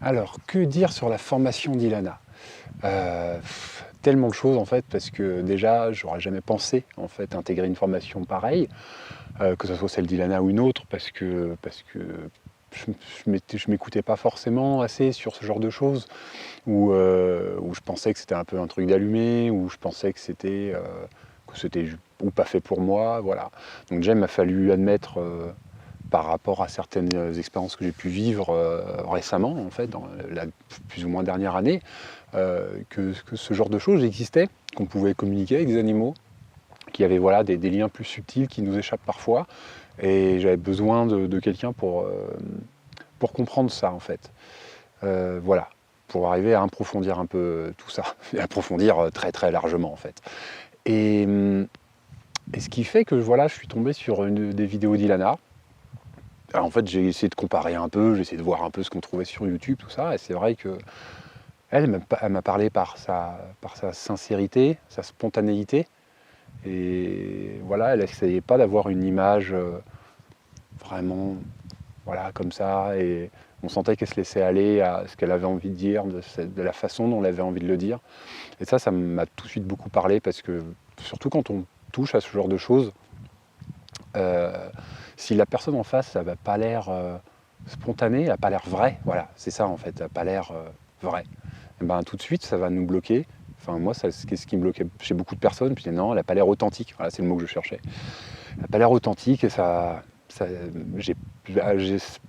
Alors, que dire sur la formation d'Ilana? Tellement de choses en fait, parce que déjà, j'aurais jamais pensé en fait intégrer une formation pareille, que ce soit celle d'Ilana ou une autre, parce que je m'écoutais pas forcément assez sur ce genre de choses, où je pensais que c'était un peu un truc d'allumé, où je pensais que c'était ou pas fait pour moi, voilà. Donc déjà, il m'a fallu admettre par rapport à certaines expériences que j'ai pu vivre récemment, en fait, dans la plus ou moins dernière année, que ce genre de choses existait, qu'on pouvait communiquer avec des animaux, qu'il y avait voilà, des liens plus subtils qui nous échappent parfois, et j'avais besoin de quelqu'un pour comprendre ça, en fait. Voilà, pour arriver à approfondir un peu tout ça, et approfondir très très largement, en fait. Et, et ce qui fait que voilà, je suis tombé sur des vidéos d'Ilana. Alors, en fait, j'ai essayé de comparer un peu, j'ai essayé de voir un peu ce qu'on trouvait sur YouTube, tout ça, et c'est vrai que elle m'a parlé par sa sincérité, sa spontanéité, et voilà, elle essayait pas d'avoir une image vraiment, voilà, comme ça, et on sentait qu'elle se laissait aller à ce qu'elle avait envie de dire, de la façon dont elle avait envie de le dire, et ça m'a tout de suite beaucoup parlé, parce que, surtout quand on touche à ce genre de choses, euh, si la personne en face, ça n'a pas l'air spontané, elle n'a pas l'air vrai, voilà, c'est ça en fait, elle n'a pas l'air vrai, et ben, tout de suite ça va nous bloquer. Enfin, moi, c'est ce qui me bloquait chez beaucoup de personnes, puis non, elle n'a pas l'air authentique, voilà, c'est le mot que je cherchais. Elle n'a pas l'air authentique, et ça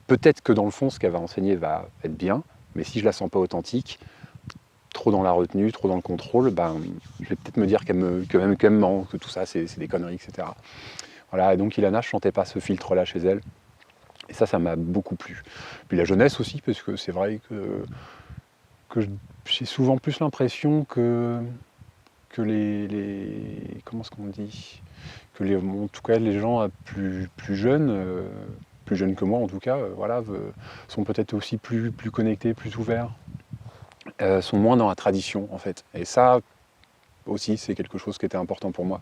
peut-être que dans le fond, ce qu'elle va enseigner va être bien, mais si je la sens pas authentique, trop dans la retenue, trop dans le contrôle, ben, je vais peut-être me dire qu'elle me ment, que tout ça, c'est des conneries, etc. Voilà, et donc Ilana, je ne sentais pas ce filtre-là chez elle. Et ça m'a beaucoup plu. Puis la jeunesse aussi, parce que c'est vrai que j'ai souvent plus l'impression que comment est-ce qu'on dit, en tout cas les gens plus jeunes que moi en tout cas, voilà, sont peut-être aussi plus connectés, plus ouverts, sont moins dans la tradition en fait. Et ça aussi, c'est quelque chose qui était important pour moi.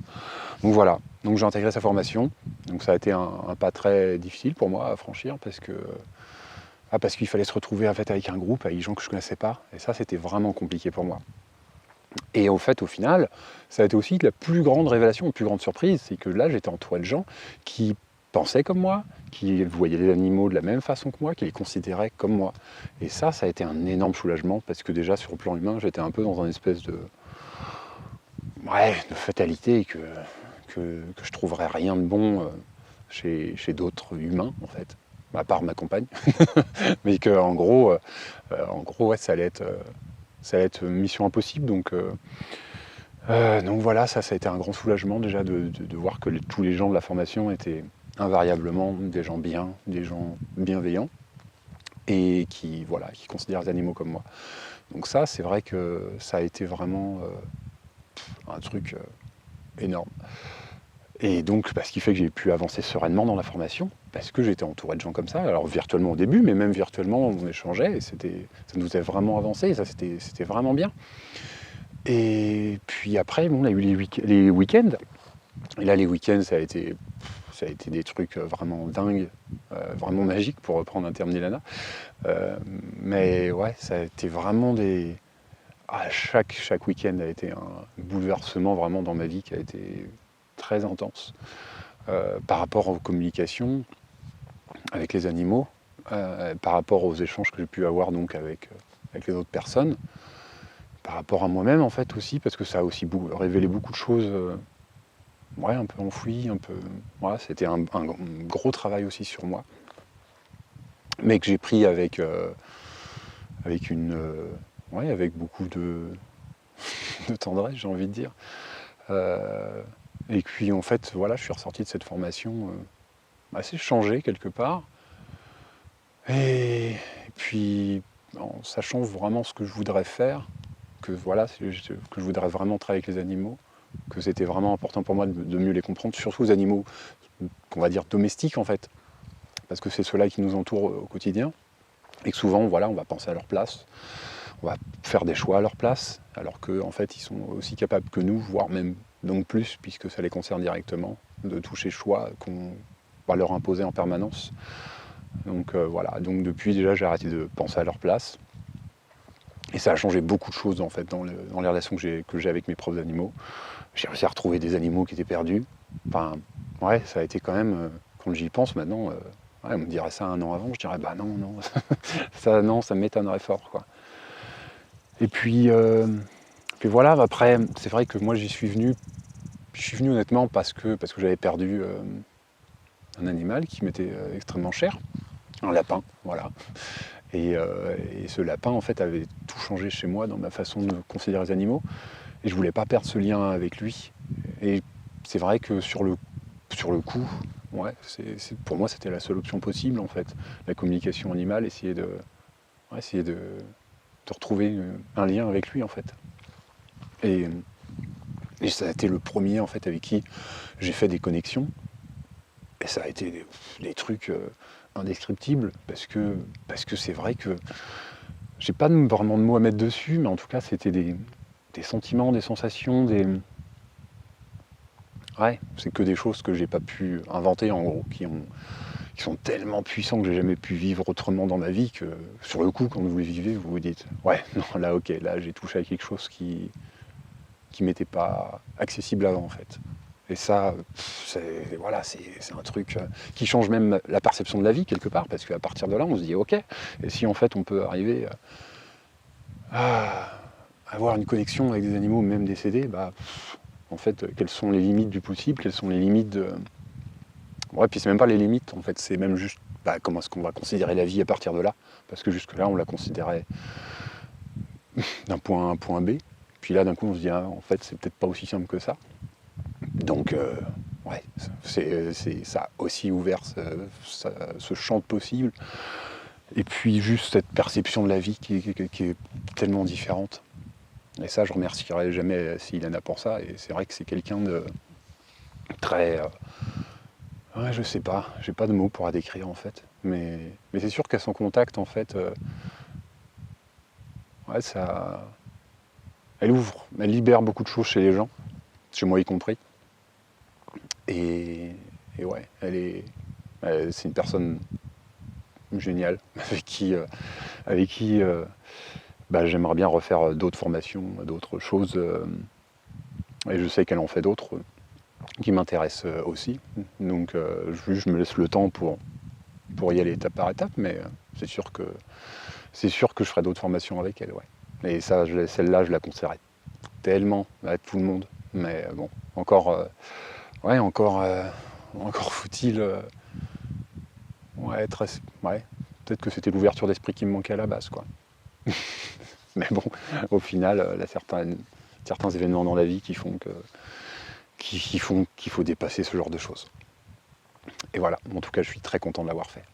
Donc voilà, donc j'ai intégré sa formation. Donc ça a été un pas très difficile pour moi à franchir, parce qu'il fallait se retrouver en fait avec un groupe, avec des gens que je ne connaissais pas. Et ça, c'était vraiment compliqué pour moi. Et au fait, au final, ça a été aussi la plus grande révélation, la plus grande surprise, c'est que là, j'étais entouré de gens qui pensaient comme moi, qui voyaient les animaux de la même façon que moi, qui les considéraient comme moi. Et ça a été un énorme soulagement, parce que déjà, sur le plan humain, j'étais un peu dans un espèce de fatalité, que je trouverais rien de bon chez d'autres humains, en fait, à part ma compagne. Mais que en gros ouais, ça allait être mission impossible. Donc voilà, ça a été un grand soulagement déjà de voir que tous les gens de la formation étaient invariablement des gens bien, des gens bienveillants, et voilà, qui considèrent les animaux comme moi. Donc ça, c'est vrai que ça a été vraiment un truc énorme. Et donc, ce qui fait que j'ai pu avancer sereinement dans la formation, parce que j'étais entouré de gens comme ça, alors virtuellement au début, mais même virtuellement, on échangeait, et ça nous a vraiment avancé, et ça, c'était vraiment bien. Et puis après, bon, on a eu les week-ends, et là, les week-ends, ça a été des trucs vraiment dingues, vraiment magiques, pour reprendre un terme d'Ilana. Mais ouais, ça a été vraiment des... Ah, chaque week-end a été un bouleversement vraiment dans ma vie qui a été très intense. Par rapport aux communications avec les animaux, par rapport aux échanges que j'ai pu avoir donc avec les autres personnes, par rapport à moi-même en fait aussi, parce que ça a aussi révélé beaucoup de choses, ouais, un peu enfouies, un peu... Voilà, c'était un gros travail aussi sur moi, mais que j'ai pris avec ouais, avec beaucoup de tendresse, j'ai envie de dire. Euh, et puis en fait, voilà, je suis ressorti de cette formation assez changé quelque part. Et puis, en sachant vraiment ce que je voudrais faire, que voilà, que je voudrais vraiment travailler avec les animaux, que c'était vraiment important pour moi de mieux les comprendre, surtout les animaux qu'on va dire domestiques en fait, parce que c'est ceux-là qui nous entourent au quotidien, et que souvent, voilà, on va penser à leur place, on va faire des choix à leur place, alors qu'en en fait, ils sont aussi capables que nous, voire même donc plus, puisque ça les concerne directement, de toucher choix qu'on va leur imposer en permanence. Donc voilà, donc depuis déjà j'ai arrêté de penser à leur place. Et ça a changé beaucoup de choses en fait dans les relations que j'ai avec mes propres animaux. J'ai réussi à retrouver des animaux qui étaient perdus. Enfin, ouais, ça a été quand même, quand j'y pense maintenant, ouais, on me dirait ça un an avant, je dirais bah non, non, ça non, ça m'étonnerait fort, quoi. Et puis voilà, après, c'est vrai que moi j'y suis venu, honnêtement parce que j'avais perdu un animal qui m'était extrêmement cher, un lapin, voilà. Et ce lapin, en fait, avait tout changé chez moi dans ma façon de considérer les animaux. Et je voulais pas perdre ce lien avec lui. Et c'est vrai que sur le coup, ouais, pour moi, c'était la seule option possible, en fait. La communication animale, essayer de retrouver un lien avec lui, en fait. Et, et ça a été le premier, en fait, avec qui j'ai fait des connexions. Et ça a été des trucs indescriptibles, parce que c'est vrai que j'ai pas vraiment de mots à mettre dessus, mais en tout cas, c'était des sentiments, des sensations, ouais, c'est que des choses que j'ai pas pu inventer, en gros, qui sont tellement puissants que j'ai jamais pu vivre autrement dans ma vie, que sur le coup, quand vous les vivez, vous vous dites ouais, non, là, ok, là, j'ai touché à quelque chose qui m'était pas accessible avant, en fait. Et ça, voilà, c'est un truc qui change même la perception de la vie, quelque part, parce qu'à partir de là, on se dit ok, et si en fait on peut arriver à avoir une connexion avec des animaux, même décédés, bah, en fait, quelles sont les limites du possible, quelles sont les limites de... Ouais, puis c'est même pas les limites, en fait, c'est même juste bah, comment est-ce qu'on va considérer la vie à partir de là, parce que jusque-là, on la considérait d'un point A à un point B, puis là, d'un coup, on se dit, ah, en fait, c'est peut-être pas aussi simple que ça. Donc, ouais, ça a aussi ouvert ce champ de possible, et puis juste cette perception de la vie qui est tellement différente. Et ça, je remercierai jamais Ilana pour ça, et c'est vrai que c'est quelqu'un de très... ouais, je sais pas, j'ai pas de mots pour la décrire en fait. Mais c'est sûr qu'à son contact, en fait, ouais, ça, elle libère beaucoup de choses chez les gens, chez moi y compris. Et, ouais, c'est une personne géniale avec qui bah, j'aimerais bien refaire d'autres formations, d'autres choses. Et je sais qu'elle en fait d'autres qui m'intéressent aussi. Donc je me laisse le temps pour y aller étape par étape, mais c'est sûr que je ferai d'autres formations avec elle, ouais. Et ça, celle-là, je la conseillerais tellement à tout le monde. Mais bon, ouais, encore faut-il, ouais, ouais, peut-être que c'était l'ouverture d'esprit qui me manquait à la base, quoi. Mais bon, au final, il y a certains événements dans la vie qui font qu'il faut dépasser ce genre de choses. Et voilà, en tout cas, je suis très content de l'avoir fait.